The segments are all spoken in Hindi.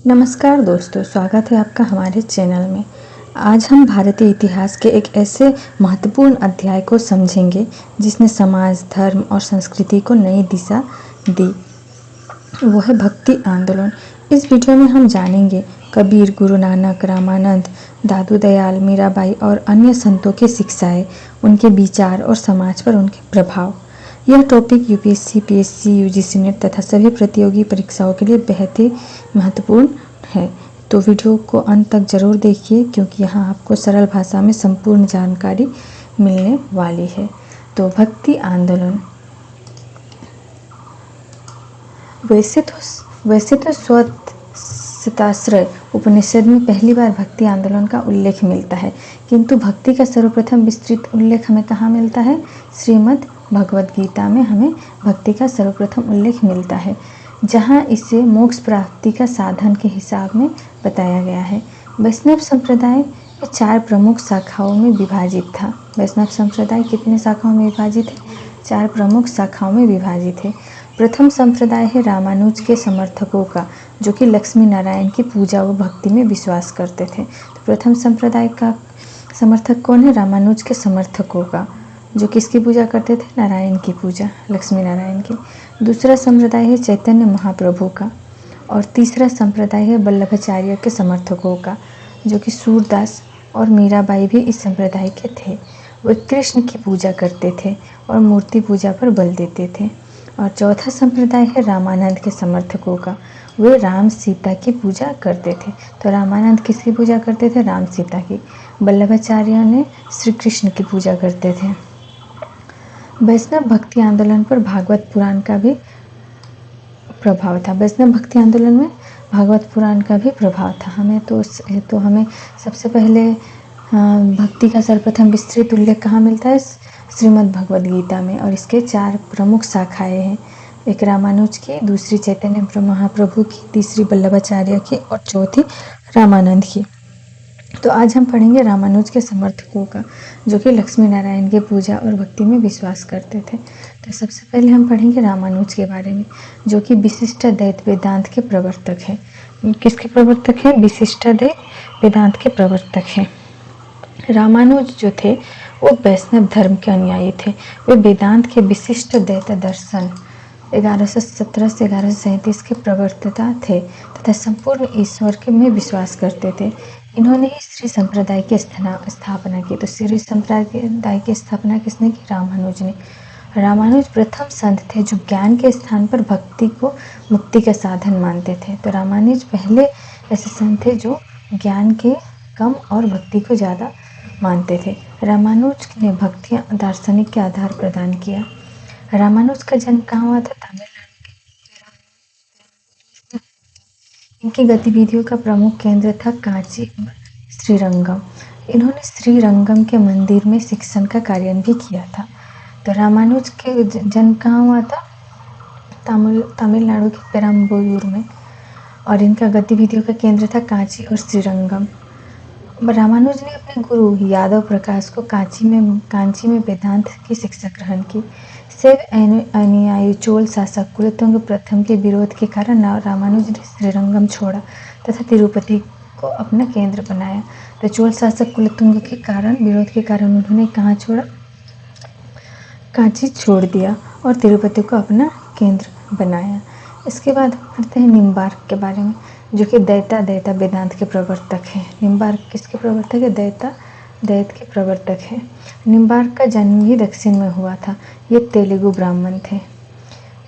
नमस्कार दोस्तों, स्वागत है आपका हमारे चैनल में। आज हम भारतीय इतिहास के एक ऐसे महत्वपूर्ण अध्याय को समझेंगे जिसने समाज, धर्म और संस्कृति को नई दिशा दी। वो है भक्ति आंदोलन। इस वीडियो में हम जानेंगे कबीर, गुरु नानक, रामानंद, दादू दयाल, मीराबाई और अन्य संतों की शिक्षाएं, उनके विचार और समाज पर उनके प्रभाव। यह topic UPSC, PSC, UGC net तथा सभी प्रतियोगी परीक्षाओं के लिए बेहद ही महत्वपूर्ण है। तो वीडियो को अंत तक जरूर देखिए क्योंकि यहाँ आपको सरल भाषा में संपूर्ण जानकारी मिलने वाली है। तो भक्ति आंदोलन। वैसे तो स्वतःश्रय उपनिषद में पहली बार भक्ति आंदोलन का उल्लेख मिलता है, किंतु भक्ति का सर्वप्रथम विस्तृत उल्लेख हमें कहाँ मिलता है? श्रीमद् भगवद गीता में हमें भक्ति का सर्वप्रथम उल्लेख मिलता है, जहाँ इसे मोक्ष प्राप्ति का साधन के हिसाब में बताया गया है। वैष्णव संप्रदाय 4 प्रमुख शाखाओं में विभाजित था। वैष्णव संप्रदाय कितने शाखाओं में विभाजित है? 4 प्रमुख शाखाओं में विभाजित है। प्रथम संप्रदाय है रामानुज के समर्थकों का, जो कि लक्ष्मी नारायण की पूजा व भक्ति में विश्वास करते थे। तो प्रथम संप्रदाय का समर्थक कौन है? रामानुज के समर्थकों का, जो किसकी पूजा करते थे? नारायण की पूजा, लक्ष्मी नारायण की। दूसरा संप्रदाय है चैतन्य महाप्रभु का, और तीसरा संप्रदाय है वल्लभाचार्य के समर्थकों का, जो कि सूरदास और मीराबाई भी इस संप्रदाय के थे। वे कृष्ण की पूजा करते थे और मूर्ति पूजा पर बल देते थे। और चौथा संप्रदाय है रामानंद के समर्थकों का, वे राम सीता की पूजा करते थे। तो रामानंद किसकी पूजा करते थे? राम सीता की। वल्लभाचार्य ने श्री कृष्ण की पूजा करते थे। वैष्णव भक्ति आंदोलन पर भागवत पुराण का भी प्रभाव था। वैष्णव भक्ति आंदोलन में भागवत पुराण का भी प्रभाव था। हमें सबसे पहले भक्ति का सर्वप्रथम विस्तृत उल्लेख कहाँ मिलता है? श्रीमद् भगवद गीता में। और इसके 4 प्रमुख शाखाएं हैं, एक रामानुज की, दूसरी चैतन्य महाप्रभु की, तीसरी वल्लभाचार्य की और चौथी रामानंद की। तो आज हम पढ़ेंगे रामानुज के समर्थकों का, जो कि लक्ष्मी नारायण की पूजा और भक्ति में विश्वास करते थे। तो सबसे पहले हम पढ़ेंगे रामानुज के बारे में, जो कि विशिष्टाद्वैत वेदांत के प्रवर्तक है। किसके प्रवर्तक है? विशिष्टाद्वैत वेदांत के प्रवर्तक हैं। रामानुज जो थे वो वैष्णव धर्म के अनुयायी थे। वे वेदांत के विशिष्टाद्वैत दर्शन 1117 से 1137 के प्रवर्तता थे तथा संपूर्ण ईश्वर के में विश्वास करते थे। इन्होंने ही श्री संप्रदाय की स्थापना की। तो श्री संप्रदाय की स्थापना किसने की? रामानुज ने। रामानुज प्रथम संत थे जो ज्ञान के स्थान पर भक्ति को मुक्ति का साधन मानते थे। तो रामानुज पहले ऐसे संत थे जो ज्ञान के कम और भक्ति को ज़्यादा मानते थे। रामानुज ने भक्ति दार्शनिक के आधार प्रदान किया। रामानुज का जन्म कहाँ हुआ था? तमिलनाडु के। इनकी गतिविधियों का प्रमुख केंद्र था कांची और श्रीरंगम। इन्होंने श्रीरंगम के मंदिर में शिक्षण का कार्य भी किया था। तो रामानुज के जन्म कहाँ हुआ था? तमिलनाडु के पेरम्बलूर में, और इनका गतिविधियों का केंद्र था कांची और श्रीरंगम। रामानुज ने अपने गुरु यादव प्रकाश को कांची में वेदांत की शिक्षा ग्रहण की। शैव अनुयायी चोल शासक कुलोत्तुंग प्रथम के विरोध के कारण रामानुज ने श्रीरंगम छोड़ा तथा तिरुपति को अपना केंद्र बनाया। तो चोल शासक कुलोत्तुंग के विरोध के कारण उन्होंने कहाँ छोड़ा? कांची छोड़ दिया और तिरुपति को अपना केंद्र बनाया। इसके बाद पढ़ते हैं निम्बार्क के बारे में, जो कि द्वैता वेदांत के प्रवर्तक हैं। निम्बार्क किसके प्रवर्तक है? द्वैत के प्रवर्तक हैं। निम्बार्क का जन्म ही दक्षिण में हुआ था। ये तेलुगु ब्राह्मण थे।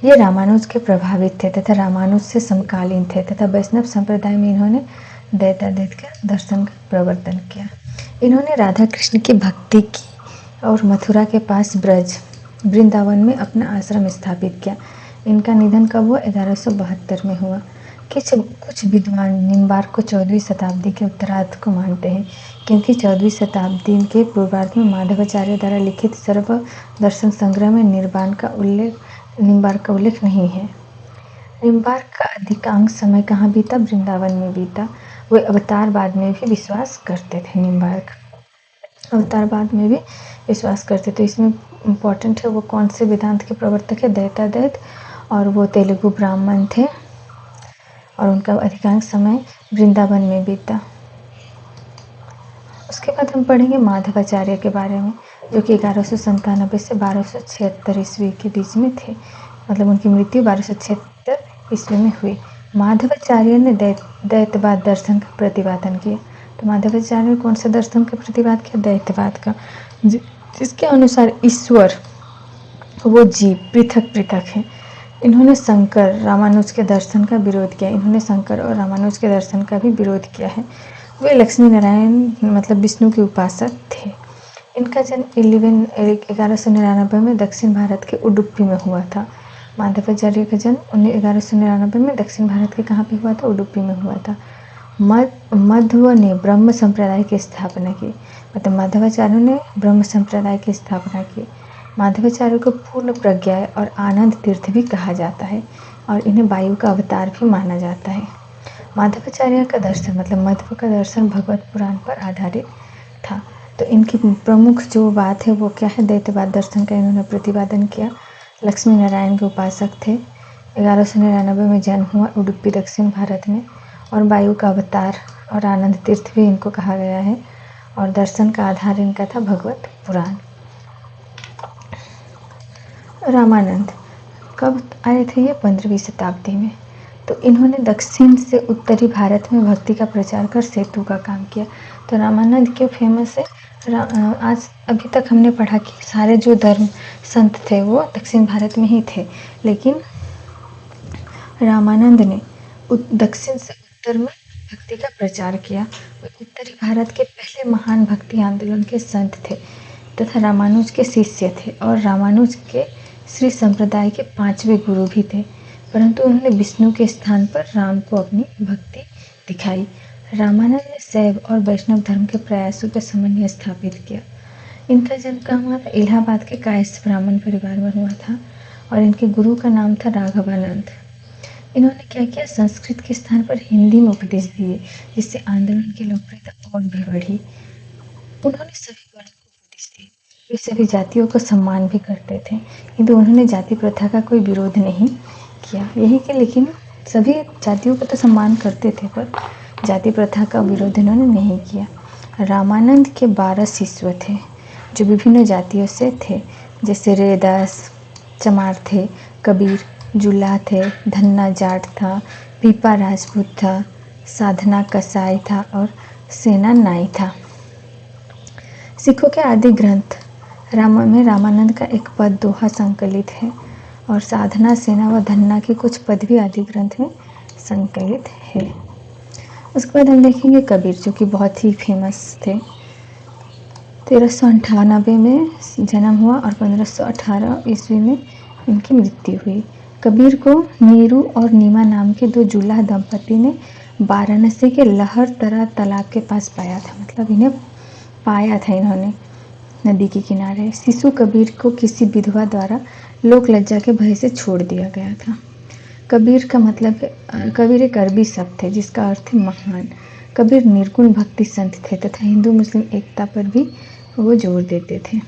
ये रामानुज के प्रभावित थे तथा रामानुज से समकालीन थे तथा वैष्णव संप्रदाय में इन्होंने द्वैत के दर्शन का प्रवर्तन किया। इन्होंने राधा कृष्ण की भक्ति की और मथुरा के पास वृंदावन में अपना आश्रम स्थापित किया। इनका निधन कब हुआ? 1172 में हुआ। कुछ विद्वान निम्बार्क को 14वीं शताब्दी के उत्तरार्ध को मानते हैं, क्योंकि 14वीं शताब्दी के पूर्वार्ध में माधवाचार्य द्वारा लिखित सर्व दर्शन संग्रह में निम्बार्क का उल्लेख नहीं है। निम्बार्क का अधिकांश समय कहाँ बीता? वृंदावन में बीता। वे अवतारवाद में भी विश्वास करते थे। निम्बार्क अवतारवाद में भी विश्वास करते थे। इसमें इम्पोर्टेंट है वो कौन से वेदांत के प्रवर्तक है? द्वैताद्वैत, और वो तेलुगु ब्राह्मण थे। और उनका अधिकांश समय वृंदावन में बीता। उसके बाद हम पढ़ेंगे माधवाचार्य के बारे में, जो कि 1197 से 1276 ईस्वी के बीच में थे। मतलब उनकी मृत्यु 1276 ईस्वी में हुई। माधवाचार्य ने द्वैतवाद दर्शन का प्रतिपादन किया। तो माधवाचार्य ने कौन सा दर्शन का प्रतिपादन किया? द्वैतवाद का, जिसके अनुसार ईश्वर वो जीव पृथक पृथक है। इन्होंने शंकर रामानुज के दर्शन का विरोध किया। इन्होंने शंकर और रामानुज के दर्शन का भी विरोध किया है। वे लक्ष्मी नारायण मतलब विष्णु के उपासक थे। इनका जन्म 1199 में दक्षिण भारत के उडुपी में हुआ था। माधवाचार्य का जन्म 1199 में दक्षिण भारत के कहाँ पे हुआ था? उडुपी में हुआ था। मध्व ने ब्रह्म संप्रदाय की स्थापना की। मतलब माधवाचार्य ने ब्रह्म संप्रदाय की स्थापना की। माधवाचार्य को पूर्ण प्रज्ञा और आनंद तीर्थ भी कहा जाता है और इन्हें वायु का अवतार भी माना जाता है। माधवाचार्य का दर्शन मतलब मध्व का दर्शन भगवत पुराण पर आधारित था। तो इनकी प्रमुख जो बात है वो क्या है? द्वैतवाद दर्शन का इन्होंने प्रतिपादन किया। लक्ष्मी नारायण के उपासक थे। 1199 में जन्म हुआ उडुपी दक्षिण भारत में, और वायु का अवतार और आनंद तीर्थ भी इनको कहा गया है। और दर्शन का आधार इनका था भगवत पुराण। रामानंद कब आए थे? ये 15वीं शताब्दी में। तो इन्होंने दक्षिण से उत्तरी भारत में भक्ति का प्रचार कर सेतु का काम किया। तो रामानंद क्यों फेमस है? आज अभी तक हमने पढ़ा कि सारे जो धर्म संत थे वो दक्षिण भारत में ही थे, लेकिन रामानंद ने दक्षिण से उत्तर में भक्ति का प्रचार किया। वे उत्तरी भारत के पहले महान भक्ति आंदोलन के संत थे तथा रामानुज के शिष्य थे, और रामानुज के श्री संप्रदाय के 5वें गुरु भी थे। परंतु उन्होंने विष्णु के स्थान पर राम को अपनी भक्ति दिखाई। रामानंद ने शैव और वैष्णव धर्म के प्रयासों का समन्वय स्थापित किया। इनका जन्म कहाँ हुआ था? इलाहाबाद के कायस्थ ब्राह्मण परिवार में हुआ था, और इनके गुरु का नाम था राघवानंद। इन्होंने क्या किया? संस्कृत के स्थान पर हिंदी में उपदेश दिए, जिससे आंदोलन की लोकप्रियता और भी बढ़ी। उन्होंने सभी वर्ग को उपदेश दिए। वे सभी जातियों को सम्मान भी करते थे, किंतु उन्होंने जाति प्रथा का कोई विरोध नहीं किया। यही कि लेकिन सभी जातियों को तो सम्मान करते थे, पर जाति प्रथा का विरोध इन्होंने नहीं किया। रामानंद के 12 शिष्य थे जो विभिन्न जातियों से थे, जैसे रेदास चमार थे, कबीर जुल्हा थे, धन्ना जाट था, पीपा राजपूत था, साधना कसाई था और सेना नाई था। सिखों के आदि ग्रंथ में रामानंद का एक पद दोहा संकलित है, और साधना सेना व धन्ना के कुछ पद भी आदि ग्रंथ में संकलित है। उसके बाद हम देखेंगे कबीर, जो कि बहुत ही फेमस थे। 1398 में जन्म हुआ और 1518 ईस्वी में इनकी मृत्यु हुई। कबीर को नीरू और नीमा नाम के 2 जुल्हा दंपति ने वाराणसी के लहरतरा तालाब के पास पाया था। मतलब इन्हें पाया था इन्होंने नदी के किनारे। शिशु कबीर को किसी विधवा द्वारा लोक लज्जा के भय से छोड़ दिया गया था। कबीर का मतलब है, कबीर एक अरबी शब्द है जिसका अर्थ है महान। कबीर निर्गुण भक्ति संत थे तथा हिंदू मुस्लिम एकता पर भी वो जोर देते थे।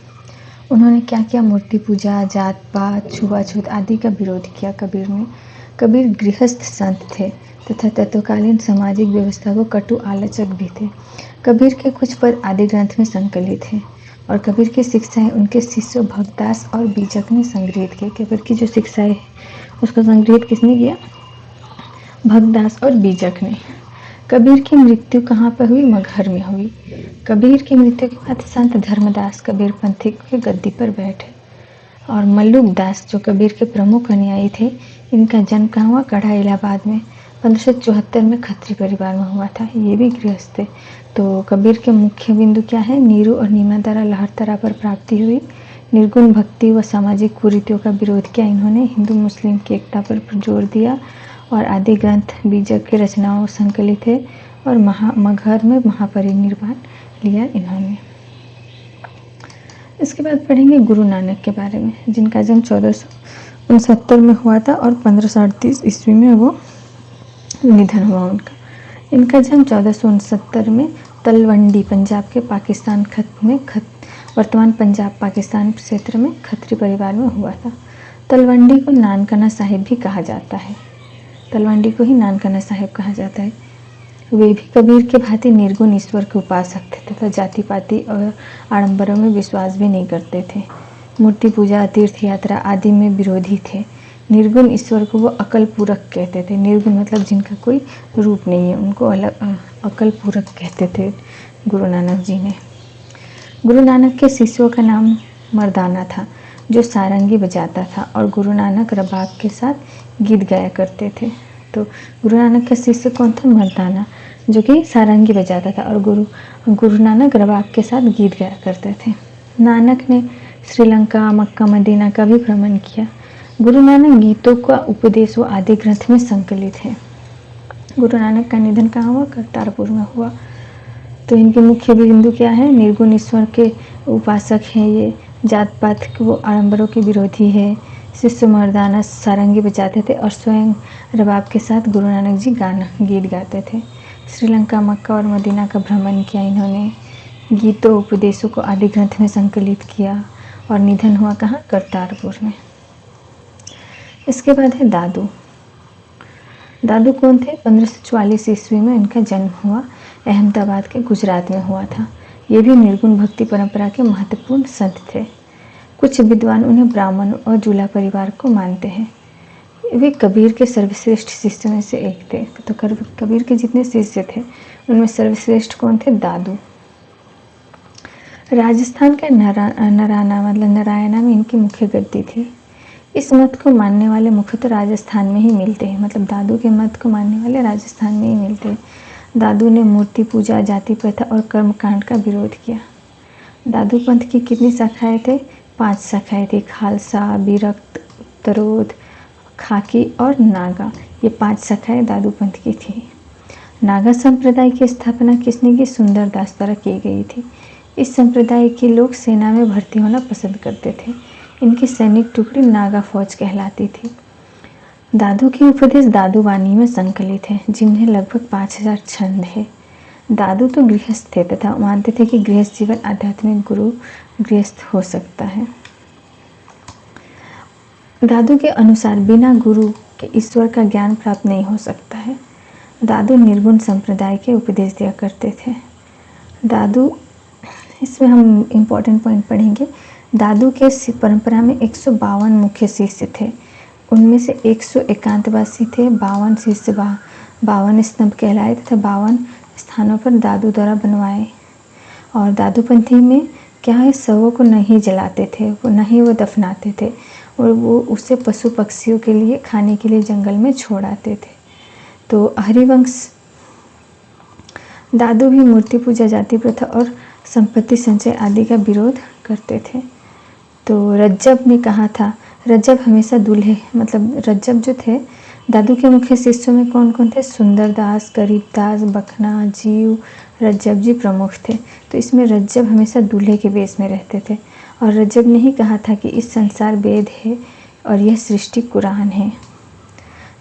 उन्होंने क्या किया? मूर्ति पूजा, जात पात, छुआछूत आदि का विरोध किया कबीर ने। कबीर गृहस्थ संत थे तथा तत्कालीन सामाजिक व्यवस्था को कटु आलोचक भी थे। कबीर के कुछ पद आदि ग्रंथ में संकलित हैं, और कबीर की शिक्षाएं उनके शिष्य भक्तदास और बीजक ने संग्रहित की। कबीर की जो शिक्षाएं है उसका संग्रहित किसने किया? भक्तदास और बीजक ने। कबीर की मृत्यु कहाँ पर हुई? मगहर में हुई। कबीर की मृत्यु के बाद संत धर्मदास कबीर पंथी के गद्दी पर बैठे, और मल्लुक दास जो कबीर के प्रमुख अनुयायी थे, इनका जन्म कहाँ हुआ? गढ़ा इलाहाबाद में 1574 में खत्री परिवार में हुआ था। ये भी गृहस्थ थे। तो कबीर के मुख्य बिंदु क्या है? नीरू और नीमा द्वारा लहरतरा पर प्राप्ति हुई। निर्गुण भक्ति व सामाजिक कुरीतियों का विरोध किया इन्होंने। हिंदू मुस्लिम की एकता पर जोर दिया, और आदि ग्रंथ बीजक की रचनाओं संकलित है, और मगहर में महापरिनिर्वाण लिया इन्होंने। इसके बाद पढ़ेंगे गुरु नानक के बारे में, जिनका जन्म 1469 में हुआ था और 1538 ईस्वी में वो निधन हुआ उनका। इनका जन्म 1469 में तलवंडी पंजाब के पाकिस्तान खत में वर्तमान पंजाब पाकिस्तान क्षेत्र में खत्री परिवार में हुआ था। तलवंडी को नानकाना साहिब भी कहा जाता है। तलवंडी को ही नानकाना साहेब कहा जाता है। वे भी कबीर के भांति निर्गुण ईश्वर के उपासक थे तथा जाति पाति और आडंबरों में विश्वास भी नहीं करते थे। मूर्ति पूजा, तीर्थ यात्रा आदि में विरोधी थे। निर्गुण ईश्वर को वो अकल पूरक कहते थे। निर्गुण मतलब जिनका कोई रूप नहीं है, उनको अकल पूरक कहते थे गुरु नानक जी ने। गुरु नानक के शिष्यों का नाम मर्दाना था, जो सारंगी बजाता था, और गुरु नानक रबाब के साथ गीत गाया करते थे। तो गुरु नानक का शिष्य कौन था? मर्दाना, जो कि सारंगी बजाता था, और गुरु नानक रबाब के साथ गीत गाया करते थे। नानक ने श्रीलंका, मक्का, मदीना का भी भ्रमण किया। गुरु नानक गीतों का उपदेश व आदि ग्रंथ में संकलित है। गुरु नानक का निधन कहाँ हुआ? करतारपुर में हुआ। तो इनके मुख्य बिंदु क्या है? निर्गुण ईश्वर के उपासक हैं ये, जात पात के वो आडंबरों के विरोधी है, शिष्य मर्दाना सारंगी बजाते थे, और स्वयं रबाब के साथ गुरु नानक जी गीत गाते थे। श्रीलंका, मक्का और मदीना का भ्रमण किया इन्होंने। गीतों उपदेशों को आदि ग्रंथ में संकलित किया, और निधन हुआ कहाँ? करतारपुर में। इसके बाद है दादू। दादू कौन थे? 1544 ईस्वी में इनका जन्म हुआ। अहमदाबाद के गुजरात में हुआ था। ये भी निर्गुण भक्ति परंपरा के महत्वपूर्ण संत थे। कुछ विद्वान उन्हें ब्राह्मण और जूला परिवार को मानते हैं। वे कबीर के सर्वश्रेष्ठ शिष्य में से एक थे। तो कबीर के जितने शिष्य थे उनमें सर्वश्रेष्ठ कौन थे? दादू। राजस्थान के नराना मतलब नारायणा में इनकी मुख्य गद्दी थी। इस मत को मानने वाले मुख्यतः राजस्थान में ही मिलते हैं, मतलब दादू के मत को मानने वाले राजस्थान में ही मिलते हैं। दादू ने मूर्ति पूजा, जाति प्रथा और कर्मकांड का विरोध किया। दादू पंथ की कितनी शाखाएं थे? 5 शाखाएं थी। खालसा, विरक्त, उत्तरोध, खाकी और नागा, ये 5 शाखाएं दादू पंथ की थी। नागा संप्रदाय की स्थापना किसने की? सुंदरदास द्वारा की गई थी। इस संप्रदाय के लोग सेना में भर्ती होना पसंद करते थे। इनकी सैनिक टुकड़ी नागा फौज कहलाती थी। दादू के उपदेश दादू वाणी में संकलित है, जिनमें लगभग 5000 छंद है। दादू तो गृहस्थ थे तथा मानते थे कि गृहस्थ जीवन आध्यात्मिक गुरु गृहस्थ हो सकता है। दादू के अनुसार बिना गुरु के ईश्वर का ज्ञान प्राप्त नहीं हो सकता है। दादू निर्गुण संप्रदाय के उपदेश दिया करते थे। दादू, इसमें हम इम्पोर्टेंट पॉइंट पढ़ेंगे। दादू के परंपरा में 152 मुख्य शिष्य थे। उनमें से 100 एकांतवासी थे, 52 शिष्य 52 स्तंभ कहलाए तथा 52 स्थानों पर दादू द्वारा बनवाए। और दादूपंथी में क्या है? शवों को नहीं जलाते थे, वो नहीं वो दफनाते थे, और वो उसे पशु पक्षियों के लिए खाने के लिए जंगल में छोड़ आते थे। तो हरिवंश दादू भी मूर्ति पूजा, जाति प्रथा और संपत्ति संचय आदि का विरोध करते थे। तो रज्जब ने कहा था, रज्जब हमेशा दूल्हे, मतलब रज्जब जो थे दादू के मुख्य शिष्यों में कौन कौन थे? सुंदरदास, गरीबदास, बखना, जीव, रज्जब जी प्रमुख थे। तो इसमें रज्जब हमेशा दूल्हे के वेश में रहते थे। और रज्जब ने ही कहा था कि इस संसार वेद है और यह सृष्टि कुरान है।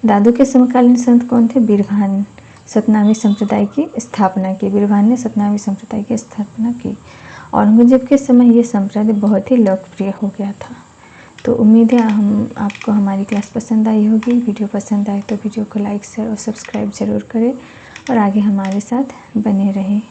दादू के समकालीन संत कौन थे? बीरभान सतनामी संप्रदाय की स्थापना की। बीरभान ने सतनामी संप्रदाय की स्थापना की। औरंगजेब के समय ये संप्रदाय बहुत ही लोकप्रिय हो गया था। तो उम्मीद है आपको हमारी क्लास पसंद आई होगी। वीडियो पसंद आए तो वीडियो को लाइक, शेयर और सब्सक्राइब ज़रूर करें और आगे हमारे साथ बने रहें।